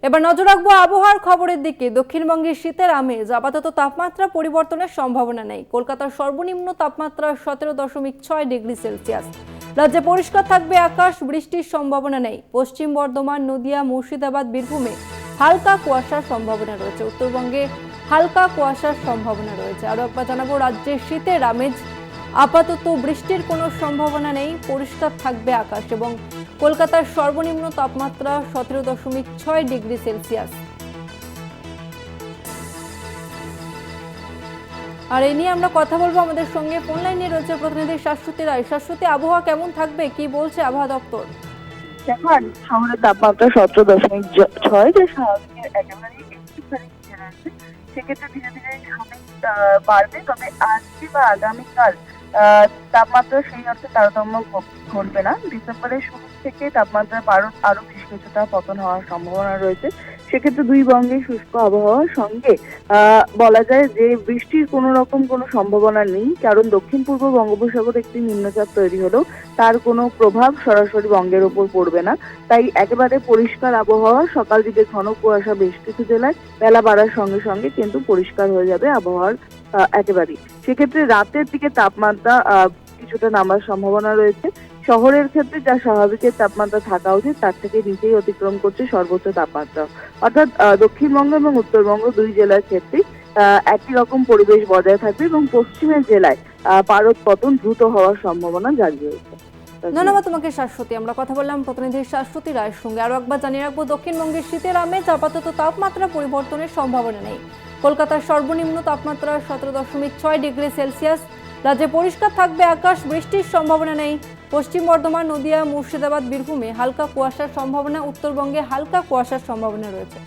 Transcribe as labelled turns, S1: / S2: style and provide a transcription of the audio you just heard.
S1: এবার নজর রাখবো আবহাওয়ার খবরের দিকে। দক্ষিণবঙ্গের শীতের আমেজ, আপাতত তাপমাত্রা পরিবর্তনের সম্ভাবনা নেই। কলকাতার সর্বনিম্ন তাপমাত্রা 17.6 ডিগ্রি সেলসিয়াস। রাজ্যে পরিষ্কার থাকবে আকাশ, বৃষ্টির সম্ভাবনা নেই। পশ্চিম বর্ধমান, নদিয়া, মুর্শিদাবাদ, বীরভূমে হালকা কুয়াশার সম্ভাবনা রয়েছে। উত্তরবঙ্গে হালকা কুয়াশার সম্ভাবনা রয়েছে। আরও একবার জানাবো, রাজ্যের শীতের আমেজ, আপাতত বৃষ্টির কোনো সম্ভাবনা নেই। পরিষ্কার থাকবে আকাশ এবং কলকাতার সর্বনিম্ন তাপমাত্রা 17.6 ডিগ্রি সেলসিয়াস। আর এই নিয়ে আমরা কথা বলবো, আমাদের সঙ্গে ফোন লাইনে রয়েছে প্রতিনিধি শাশ্বতী রায়। শাশ্বতী, আবহাওয়া কেমন থাকবে, কি বলছে আবহাওয়া দপ্তর?
S2: এখন শহরের তাপমাত্রা 17.6, যে স্বাভাবিকের একেবারেই একটুখানি নিচে রয়েছে। সেক্ষেত্রে ধীরে ধীরে সাময়িক বাড়বে, তবে আজকে বা আগামীকাল তাপমাত্রা সেই অর্থে তারতম্য ঘটবে না। ডিসেম্বরের শুরু থেকে তাপমাত্রা আরো বেশ কিছুটা পতন হওয়ার সম্ভাবনা রয়েছে। সেক্ষেত্রে দুই বঙ্গে শুষ্ক আবহাওয়ার সঙ্গে বলা যায় যে বৃষ্টির কোনো সম্ভাবনা নেই, কারণ দক্ষিণ পূর্ব বঙ্গোপসাগরে একটি নিম্নচাপ তৈরি হলেও তার কোনো প্রভাব সরাসরি বঙ্গের ওপর পড়বে না। তাই একেবারে পরিষ্কার আবহাওয়া। সকাল দিকে ঘন কুয়াশা বেশ কিছু জেলায়, বেলা বাড়ার সঙ্গে সঙ্গে কিন্তু পরিষ্কার হয়ে যাবে আবহাওয়ার একেবারেই। সেক্ষেত্রে রাতের দিকে তাপমাত্রা কিছুটা নামার সম্ভাবনা রয়েছে। শহরের ক্ষেত্রে যা স্বাভাবিকের তাপমাত্রা থাকা উচিত তার থেকে নিচেই অতিক্রম করছে সর্বোচ্চ তাপমাত্রা। অর্থাৎ দক্ষিণবঙ্গ এবং উত্তরবঙ্গ দুই জেলার ক্ষেত্রে একই রকম পরিবেশ বজায় থাকবে এবং পশ্চিমের জেলায় পারদ পতন দ্রুত হওয়ার সম্ভাবনা জারি রয়েছে।
S1: ধন্যবাদ তোমাকে শাশ্বতী। আমরা কথা বললাম প্রতিনিধি শাশ্বতী রায়ের সঙ্গে। আরো একবার জানিয়ে রাখবো, দক্ষিণবঙ্গের শীতের আমেজ, আপাতত তাপমাত্রা পরিবর্তনের সম্ভাবনা নেই। কলকাতার সর্বনিম্ন তাপমাত্রা 17.6 ডিগ্রি সেলসিয়াস। রাজ্যে পরিষ্কার থাকবে আকাশ, বৃষ্টির সম্ভাবনা নেই। পশ্চিম বর্ধমান, নদিয়া, মুর্শিদাবাদ, বীরভূমে হালকা কুয়াশার সম্ভাবনা। উত্তরবঙ্গে হালকা কুয়াশার সম্ভাবনা রয়েছে।